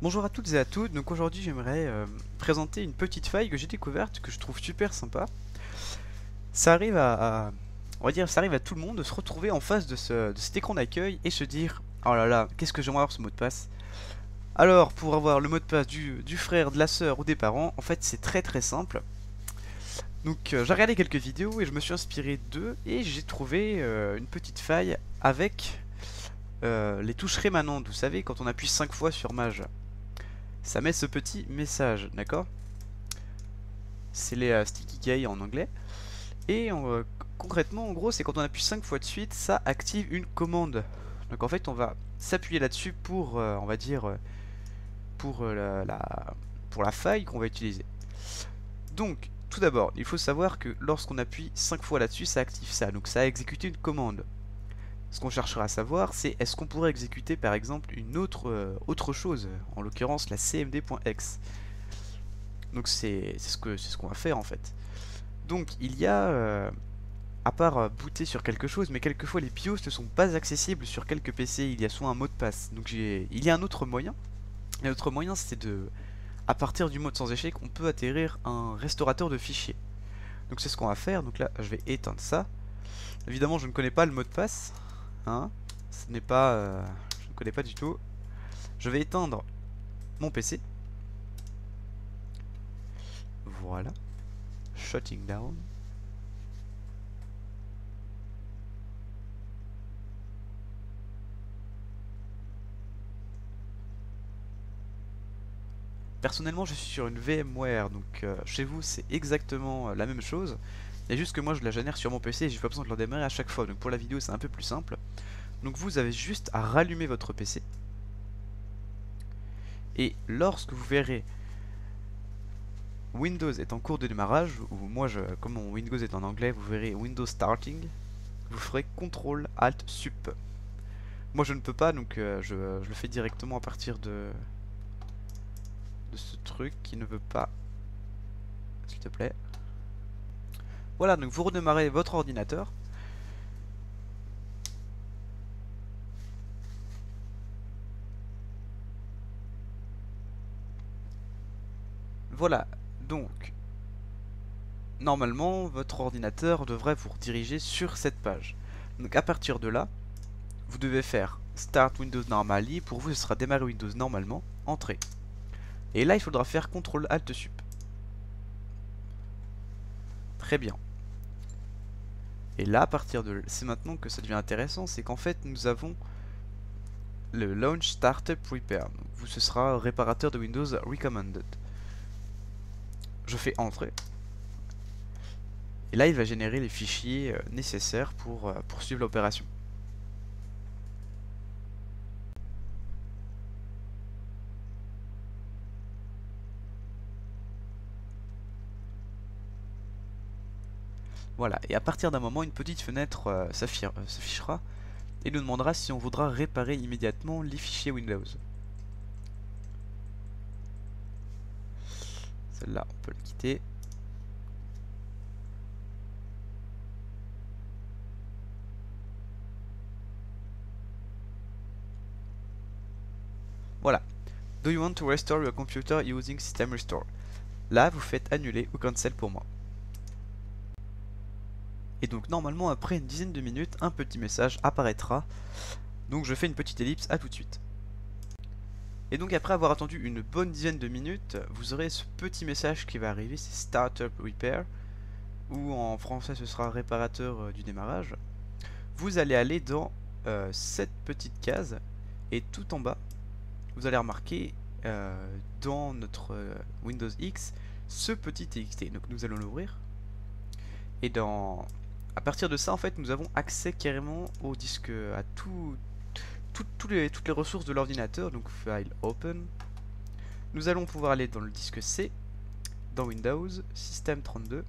Bonjour à toutes et à tous, donc aujourd'hui j'aimerais présenter une petite faille que j'ai découverte, que je trouve super sympa. Ça arrive on va dire, ça arrive à tout le monde de se retrouver en face de cet écran d'accueil et se dire: oh là là, qu'est-ce que j'aimerais avoir ce mot de passe. Alors, pour avoir le mot de passe du frère, de la sœur ou des parents, en fait c'est très très simple. Donc j'ai regardé quelques vidéos et je me suis inspiré d'eux et j'ai trouvé une petite faille avec les touches rémanentes. Vous savez, quand on appuie 5 fois sur Mage, ça met ce petit message, d'accord? C'est les sticky key en anglais. Et concrètement, en gros, c'est quand on appuie 5 fois de suite, ça active une commande. Donc en fait, on va s'appuyer là-dessus pour, on va dire, pour, pour la faille qu'on va utiliser. Donc, tout d'abord, il faut savoir que lorsqu'on appuie 5 fois là-dessus, ça active ça. Donc ça a exécuté une commande. Ce qu'on cherchera à savoir, c'est est-ce qu'on pourrait exécuter par exemple une autre chose, en l'occurrence la cmd.exe. Donc c'est ce qu'on va faire en fait. Donc il y a, à part booter sur quelque chose, mais quelquefois les BIOS ne sont pas accessibles sur quelques PC, il y a soit un mot de passe. Donc il y a un autre moyen. Et l'autre moyen c'est à partir du mode sans échec, on peut atterrir un restaurateur de fichiers. Donc c'est ce qu'on va faire, donc là je vais éteindre ça. Évidemment je ne connais pas le mot de passe, hein. Ce n'est pas, je ne connais pas du tout. Je vais éteindre mon PC. Voilà. Shutting down. Personnellement, je suis sur une VMware, donc chez vous c'est exactement la même chose. Il y a juste que moi je la génère sur mon PC et j'ai pas besoin de la démarrer à chaque fois. Donc pour la vidéo c'est un peu plus simple. Donc vous avez juste à rallumer votre PC. Et lorsque vous verrez Windows est en cours de démarrage, ou moi comme mon Windows est en anglais, vous verrez Windows Starting, vous ferez CTRL ALT SUP. Moi je ne peux pas, donc je le fais directement à partir de ce truc qui ne veut pas. S'il te plaît. Voilà, donc vous redémarrez votre ordinateur. Voilà, donc normalement votre ordinateur devrait vous rediriger sur cette page. Donc à partir de là, vous devez faire Start Windows Normally. Pour vous ce sera démarrer Windows normalement, Entrée. Et là il faudra faire CTRL ALT SUP. Très bien. Et là à partir de... c'est maintenant que ça devient intéressant, c'est qu'en fait nous avons le Launch Startup Repair. Donc, vous ce sera réparateur de Windows Recommended. Je fais Entrée. Et là, il va générer les fichiers nécessaires pour poursuivre l'opération. Voilà, et à partir d'un moment, une petite fenêtre s'affichera et nous demandera si on voudra réparer immédiatement les fichiers Windows. Celle-là, on peut la quitter. Voilà. Do you want to restore your computer using System Restore? Là, vous faites annuler ou cancel pour moi. Et donc normalement après une dizaine de minutes, un petit message apparaîtra. Donc je fais une petite ellipse, à tout de suite. Et donc après avoir attendu une bonne dizaine de minutes, vous aurez ce petit message qui va arriver, c'est Startup Repair, ou en français ce sera réparateur du démarrage. Vous allez aller dans cette petite case, et tout en bas, vous allez remarquer dans notre Windows X, ce petit TXT. Donc nous allons l'ouvrir, et à partir de ça, en fait, nous avons accès carrément au disque, à toutes les ressources de l'ordinateur. Donc File Open. Nous allons pouvoir aller dans le disque C, dans Windows, Système 32.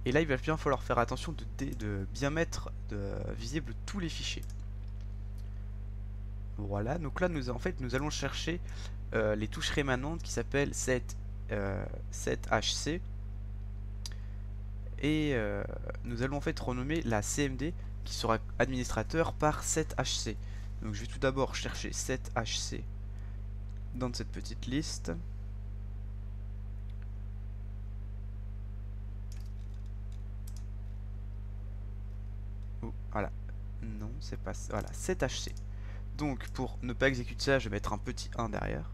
Et là, il va bien falloir faire attention de bien mettre visible tous les fichiers. Voilà, donc là, en fait, nous allons chercher les touches rémanentes qui s'appellent 7HC. Et nous allons en fait renommer la CMD qui sera administrateur par 7HC. Donc je vais tout d'abord chercher 7HC dans cette petite liste. Oh, voilà. Non, c'est pas ça. Voilà, 7HC. Donc pour ne pas exécuter ça, je vais mettre un petit 1 derrière.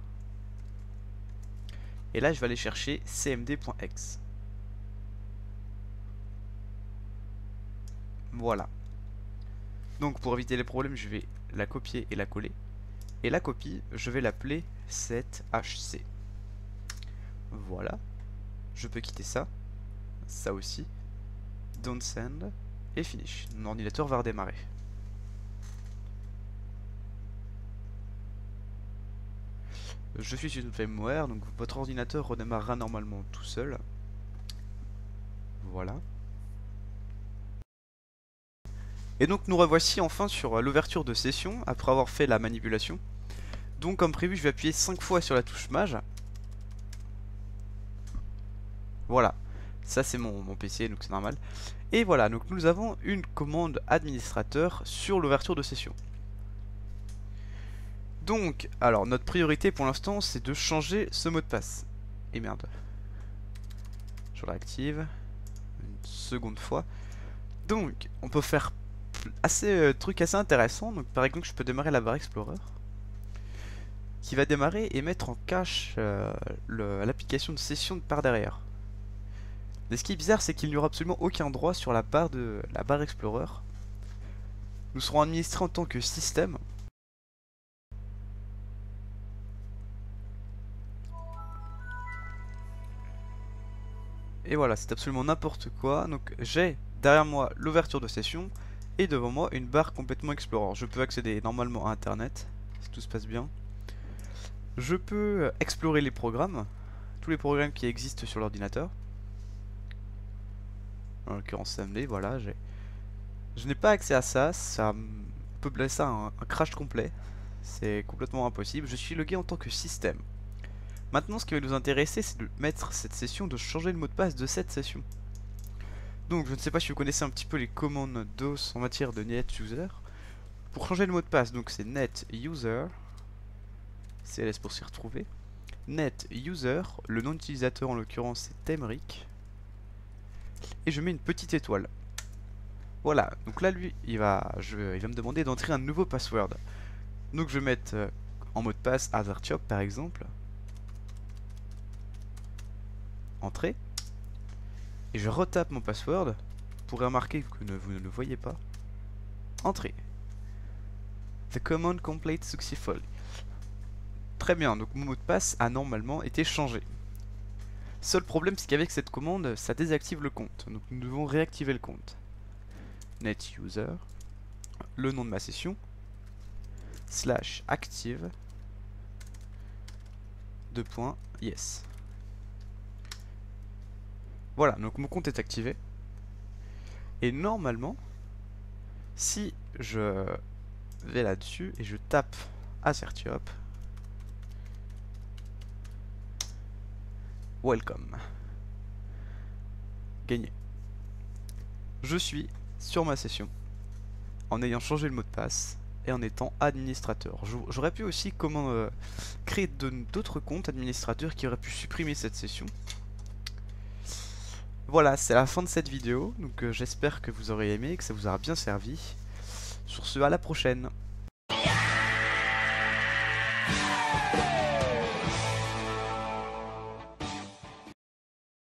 Et là, je vais aller chercher cmd.exe. Voilà. Donc pour éviter les problèmes, je vais la copier et la coller. Et la copie, je vais l'appeler 7HC. Voilà. Je peux quitter ça. Ça aussi. Don't send. Et finish. Mon ordinateur va redémarrer. Je suis sur une firmware, donc votre ordinateur redémarrera normalement tout seul. Voilà. Et donc nous revoici enfin sur l'ouverture de session, après avoir fait la manipulation. Donc comme prévu, je vais appuyer 5 fois sur la touche Maj. Voilà. Ça c'est mon PC, donc c'est normal. Et voilà, donc nous avons une commande administrateur sur l'ouverture de session. Donc, alors notre priorité pour l'instant c'est de changer ce mot de passe. Et merde. Je le réactive une seconde fois. Donc, on peut faire trucs assez intéressants. Donc par exemple, je peux démarrer la barre Explorer qui va démarrer et mettre en cache l'application de session par derrière. Mais ce qui est bizarre, c'est qu'il n'y aura absolument aucun droit sur la barre Explorer. Nous serons administrés en tant que système. Et voilà, c'est absolument n'importe quoi. Donc j'ai derrière moi l'ouverture de session et devant moi une barre complètement Explorer. Je peux accéder normalement à Internet, si tout se passe bien. Je peux explorer les programmes, tous les programmes qui existent sur l'ordinateur. En l'occurrence CMD, voilà. Je n'ai pas accès à ça, ça peut blesser un crash complet. C'est complètement impossible. Je suis logué en tant que système. Maintenant, ce qui va nous intéresser, c'est de mettre cette session, de changer le mot de passe de cette session. Donc, je ne sais pas si vous connaissez un petit peu les commandes DOS en matière de NetUser. Pour changer le mot de passe, donc c'est NetUser, CLS pour s'y retrouver. NetUser, le nom d'utilisateur en l'occurrence c'est Temric. Et je mets une petite étoile. Voilà, donc là lui, il va me demander d'entrer un nouveau password. Donc je vais mettre en mot de passe AtherChop par exemple. Entrée. Et je retape mon password. Vous pourrez remarquer que vous ne le voyez pas. Entrée. The command complete successfully. Très bien, donc mon mot de passe a normalement été changé. Seul problème, c'est qu'avec cette commande, ça désactive le compte. Donc nous devons réactiver le compte. NetUser, le nom de ma session, /active, yes. Voilà, donc mon compte est activé. Et normalement, si je vais là-dessus et je tape AtherChop, welcome, gagné. Je suis sur ma session en ayant changé le mot de passe et en étant administrateur. J'aurais pu aussi créer d'autres comptes administrateurs qui auraient pu supprimer cette session. Voilà, c'est la fin de cette vidéo, donc j'espère que vous aurez aimé et que ça vous aura bien servi. Sur ce, à la prochaine.